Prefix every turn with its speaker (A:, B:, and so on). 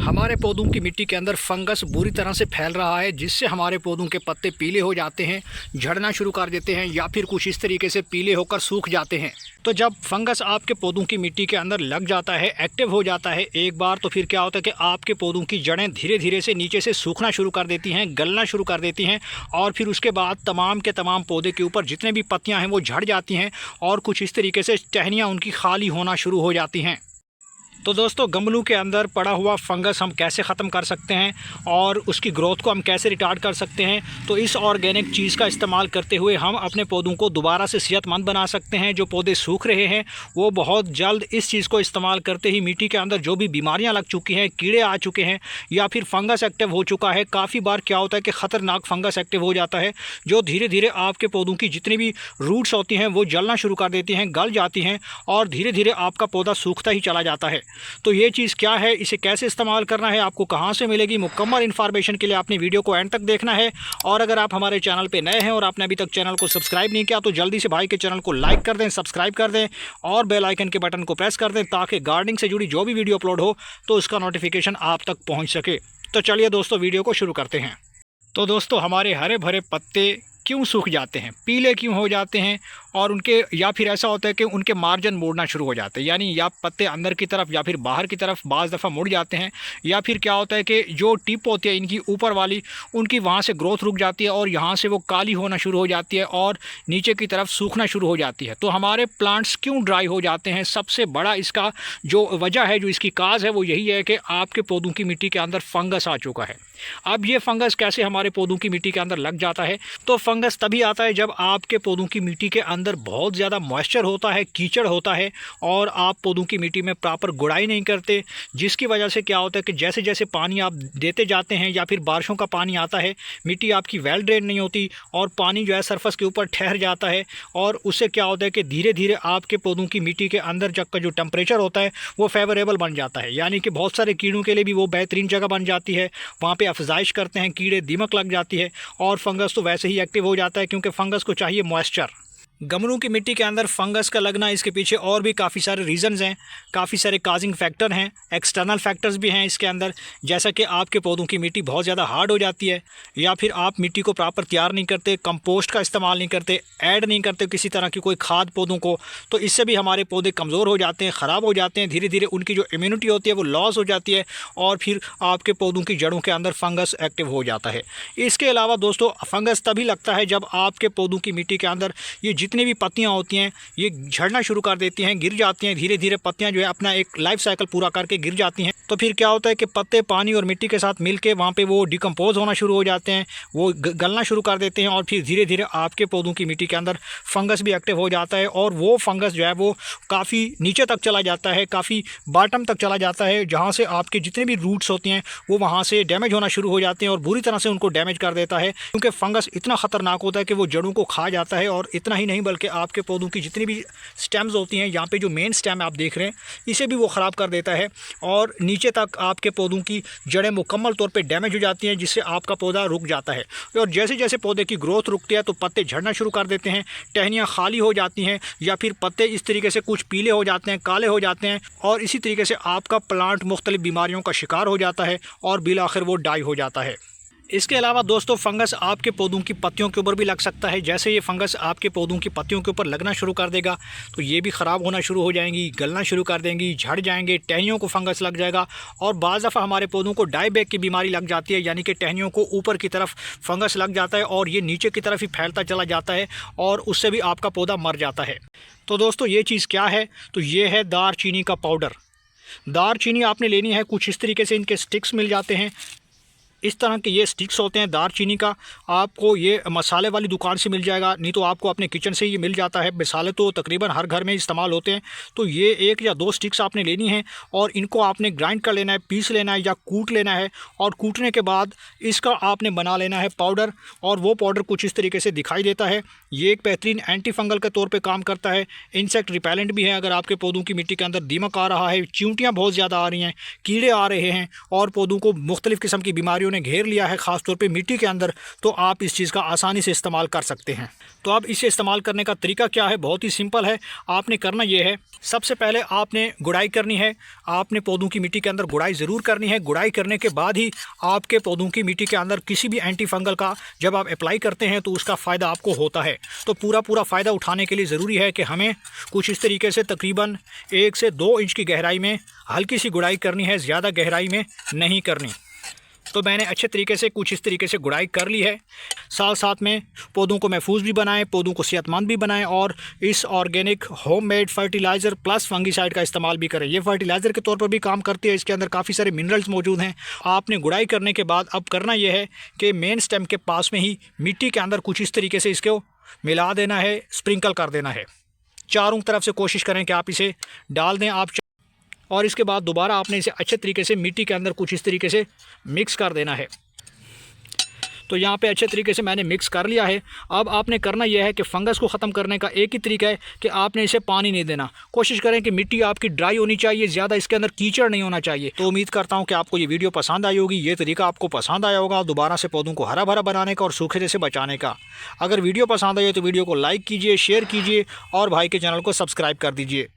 A: हमारे पौधों की मिट्टी के अंदर फंगस बुरी तरह से फैल रहा है, जिससे हमारे पौधों के पत्ते पीले हो जाते हैं, झड़ना शुरू कर देते हैं या फिर कुछ इस तरीके से पीले होकर सूख जाते हैं। तो जब फंगस आपके पौधों की मिट्टी के अंदर लग जाता है, एक्टिव हो जाता है एक बार, तो फिर क्या होता है कि आपके पौधों की जड़ें धीरे धीरे से नीचे से सूखना शुरू कर देती हैं, गलना शुरू कर देती हैं और फिर उसके बाद तमाम के तमाम पौधे के ऊपर जितने भी पत्तियाँ हैं वो झड़ जाती हैं और कुछ इस तरीके से टहनियाँ उनकी खाली होना शुरू हो जाती हैं। तो दोस्तों, गमलों के अंदर पड़ा हुआ फंगस हम कैसे ख़त्म कर सकते हैं और उसकी ग्रोथ को हम कैसे रिटार्ड कर सकते हैं, तो इस ऑर्गेनिक चीज़ का इस्तेमाल करते हुए हम अपने पौधों को दोबारा से सेहतमंद बना सकते हैं। जो पौधे सूख रहे हैं वो बहुत जल्द इस चीज़ को इस्तेमाल करते ही मिट्टी के अंदर जो भी बीमारियां लग चुकी हैं, कीड़े आ चुके हैं या फिर फंगस एक्टिव हो चुका है, काफ़ी बार क्या होता है कि ख़तरनाक फंगस एक्टिव हो जाता है जो धीरे धीरे आपके पौधों की जितनी भी रूट्स होती हैं वो जलना शुरू कर देती हैं, गल जाती हैं और धीरे धीरे आपका पौधा सूखता ही चला जाता है। तो ये चीज़ क्या है, इसे कैसे इस्तेमाल करना है, आपको कहाँ से मिलेगी, मुकम्मल इन्फॉर्मेशन के लिए आपने वीडियो को एंड तक देखना है। और अगर आप हमारे चैनल पे नए हैं और आपने अभी तक चैनल को सब्सक्राइब नहीं किया तो जल्दी से भाई के चैनल को लाइक कर दें, सब्सक्राइब कर दें और बेल आइकन के बटन को प्रेस कर दें ताकि गार्डनिंग से जुड़ी जो भी वीडियो अपलोड हो तो उसका नोटिफिकेशन आप तक पहुँच सके। तो चलिए दोस्तों, वीडियो को शुरू करते हैं। तो दोस्तों, हमारे हरे भरे पत्ते क्यों सूख जाते हैं, पीले क्यों हो जाते हैं और उनके या फिर ऐसा होता है कि उनके मार्जिन मुड़ना शुरू हो जाते हैं, यानी या पत्ते अंदर की तरफ या फिर बाहर की तरफ बाज़ दफ़ा मुड़ जाते हैं, या फिर क्या होता है कि जो टिप होती है इनकी ऊपर वाली, उनकी वहाँ से ग्रोथ रुक जाती है और यहाँ से वो काली होना शुरू हो जाती है और नीचे की तरफ सूखना शुरू हो जाती है। तो हमारे प्लांट्स क्यों ड्राई हो जाते हैं, सबसे बड़ा इसका जो वजह है, जो इसकी काज है वो यही है कि आपके पौधों की मिट्टी के अंदर फंगस आ चुका है। अब ये फंगस कैसे हमारे पौधों की मिट्टी के अंदर लग जाता है, तो फंगस तभी आता है जब आपके पौधों की मिट्टी के अंदर बहुत ज़्यादा मॉइस्चर होता है, कीचड़ होता है और आप पौधों की मिट्टी में प्रॉपर गुड़ाई नहीं करते, जिसकी वजह से क्या होता है कि जैसे जैसे पानी आप देते जाते हैं या फिर बारिशों का पानी आता है, मिट्टी आपकी वेल ड्रेन नहीं होती और पानी जो है सरफेस के ऊपर ठहर जाता है और उससे क्या होता है कि धीरे धीरे आपके पौधों की मिट्टी के अंदर का जो टेम्परेचर होता है वो फेवरेबल बन जाता है, यानी कि बहुत सारे कीड़ों के लिए भी वो बेहतरीन जगह बन जाती है। वहाँ पर अफजाइश करते हैं कीड़े, दीमक लग जाती है और फंगस तो वैसे ही एक्टिव हो जाता है क्योंकि फंगस को चाहिए मॉइस्चर। गमलों की मिट्टी के अंदर फंगस का लगना, इसके पीछे और भी काफ़ी सारे रीज़न्स हैं, काफ़ी सारे काजिंग फैक्टर हैं, एक्सटर्नल फैक्टर्स भी हैं इसके अंदर, जैसा कि आपके पौधों की मिट्टी बहुत ज़्यादा हार्ड हो जाती है या फिर आप मिट्टी को प्रॉपर तैयार नहीं करते, कंपोस्ट का इस्तेमाल नहीं करते, ऐड नहीं करते किसी तरह की कोई खाद पौधों को, तो इससे भी हमारे पौधे कमज़ोर हो जाते हैं, ख़राब हो जाते हैं, धीरे धीरे उनकी जो इम्यूनिटी होती है वो लॉस हो जाती है और फिर आपके पौधों की जड़ों के अंदर फंगस एक्टिव हो जाता है। इसके अलावा दोस्तों, फंगस तभी लगता है जब आपके पौधों की मिट्टी के अंदर ये जितनी भी पत्तियाँ होती हैं ये झड़ना शुरू कर देती हैं, गिर जाती हैं, धीरे धीरे पत्तियां जो है अपना एक लाइफ साइकिल पूरा करके गिर जाती हैं। तो फिर क्या होता है कि पत्ते पानी और मिट्टी के साथ मिलके वहाँ पे वो डिकम्पोज होना शुरू हो जाते हैं, वो गलना शुरू कर देते हैं और फिर धीरे धीरे आपके पौधों की मिट्टी के अंदर फंगस भी एक्टिव हो जाता है और वो फंगस जो है वो काफ़ी नीचे तक चला जाता है, काफ़ी बॉटम तक चला जाता है, जहाँ से आपके जितने भी रूट्स होती हैं वो वहाँ से डैमेज होना शुरू हो जाते हैं और बुरी तरह से उनको डैमेज कर देता है, क्योंकि फंगस इतना ख़तरनाक होता है कि वो जड़ों को खा जाता है। और इतना ही नहीं बल्कि आपके पौधों की जितनी भी स्टेम्स होती हैं, यहाँ पे जो मेन स्टेम आप देख रहे हैं, इसे भी वो ख़राब कर देता है और नीचे तक आपके पौधों की जड़ें मुकम्मल तौर पे डैमेज हो जाती हैं, जिससे आपका पौधा रुक जाता है। और जैसे जैसे पौधे की ग्रोथ रुकती है तो पत्ते झड़ना शुरू कर देते हैं, टहनियाँ खाली हो जाती हैं या फिर पत्ते इस तरीके से कुछ पीले हो जाते हैं, काले हो जाते हैं और इसी तरीके से आपका प्लांट मुख्तलिफ बीमारियों का शिकार हो जाता है और बिल आखिर वो डाई हो जाता है। इसके अलावा दोस्तों, फंगस आपके पौधों की पत्तियों के ऊपर भी लग सकता है। जैसे ये फंगस आपके पौधों की पत्तियों के ऊपर लगना शुरू कर देगा तो ये भी ख़राब होना शुरू हो जाएंगी, गलना शुरू कर देंगी, झड़ जाएंगे, टहनियों को फंगस लग जाएगा और बाज़ दफ़ा हमारे पौधों को डाई बैक की बीमारी लग जाती है, यानी कि टहनियों को ऊपर की तरफ फंगस लग जाता है और ये नीचे की तरफ ही फैलता चला जाता है और उससे भी आपका पौधा मर जाता है। तो दोस्तों, ये चीज़ क्या है, तो ये है दारचीनी का पाउडर। दारचीनी आपने लेनी है, कुछ इस तरीके से इनके स्टिक्स मिल जाते हैं, इस तरह के ये स्टिक्स होते हैं दारचीनी का। आपको ये मसाले वाली दुकान से मिल जाएगा, नहीं तो आपको अपने किचन से ये मिल जाता है। मसाले तो तकरीबन हर घर में इस्तेमाल होते हैं। तो ये 1 या 2 स्टिक्स आपने लेनी है और इनको आपने ग्राइंड कर लेना है, पीस लेना है या कूट लेना है और कूटने के बाद इसका आपने बना लेना है पाउडर। और वो पाउडर कुछ इस तरीके से दिखाई देता है। ये एक बेहतरीन एंटी फंगल के तौर पर काम करता है, इंसेक्ट रिपेलेंट भी है। अगर आपके पौधों की मिट्टी के अंदर दीमक आ रहा है, चींटियाँ बहुत ज़्यादा आ रही हैं, कीड़े आ रहे हैं और पौधों को मुख्तलिफ़ किस्म की बीमारियों ने घेर लिया है, ख़ासतौर पे मिट्टी के अंदर, तो आप इस चीज़ का आसानी से इस्तेमाल कर सकते हैं। तो अब इसे इस्तेमाल करने का तरीका क्या है, बहुत ही सिंपल है। आपने करना ये है, सबसे पहले आपने गुड़ाई करनी है। आपने पौधों की मिट्टी के अंदर गुड़ाई ज़रूर करनी है। गुड़ाई करने के बाद ही आपके पौधों की मिट्टी के अंदर किसी भी एंटी फंगल का जब आप अप्लाई करते हैं तो उसका फ़ायदा आपको होता है। तो पूरा फ़ायदा उठाने के लिए ज़रूरी है कि हमें कुछ इस तरीके से तकरीबन 1 से 2 इंच की गहराई में हल्की सी गुड़ाई करनी है, ज़्यादा गहराई में नहीं करनी। तो मैंने अच्छे तरीके से कुछ इस तरीके से गुड़ाई कर ली है। साथ साथ में पौधों को महफूज भी बनाएं, पौधों को सेहतमंद भी बनाएं और इस organic homemade fertiliser plus fungicide का इस्तेमाल भी करें। ये फर्टिलाइज़र के तौर पर भी काम करती है। इसके अंदर काफ़ी सारे मिनरल्स मौजूद हैं। आपने गुड़ाई करने के बाद अब करना यह है कि मेन स्टेम के पास में ही मिट्टी के अंदर कुछ इस तरीके से इसको मिला देना है, स्प्रिंकल कर देना है। चारों तरफ से कोशिश करें कि आप इसे डाल दें और इसके बाद दोबारा आपने इसे अच्छे तरीके से मिट्टी के अंदर कुछ इस तरीके से मिक्स कर देना है। तो यहाँ पे अच्छे तरीके से मैंने मिक्स कर लिया है। अब आपने करना यह है कि फंगस को ख़त्म करने का एक ही तरीका है कि आपने इसे पानी नहीं देना। कोशिश करें कि मिट्टी आपकी ड्राई होनी चाहिए, ज़्यादा इसके अंदर कीचड़ नहीं होना चाहिए। तो उम्मीद करता हूँ कि आपको ये वीडियो पसंद आई होगी, ये तरीका आपको पसंद आया होगा दोबारा से पौधों को हरा भरा बनाने का और सूखे से बचाने का। अगर वीडियो पसंद आई हो तो वीडियो को लाइक कीजिए, शेयर कीजिए और भाई के चैनल को सब्सक्राइब कर दीजिए।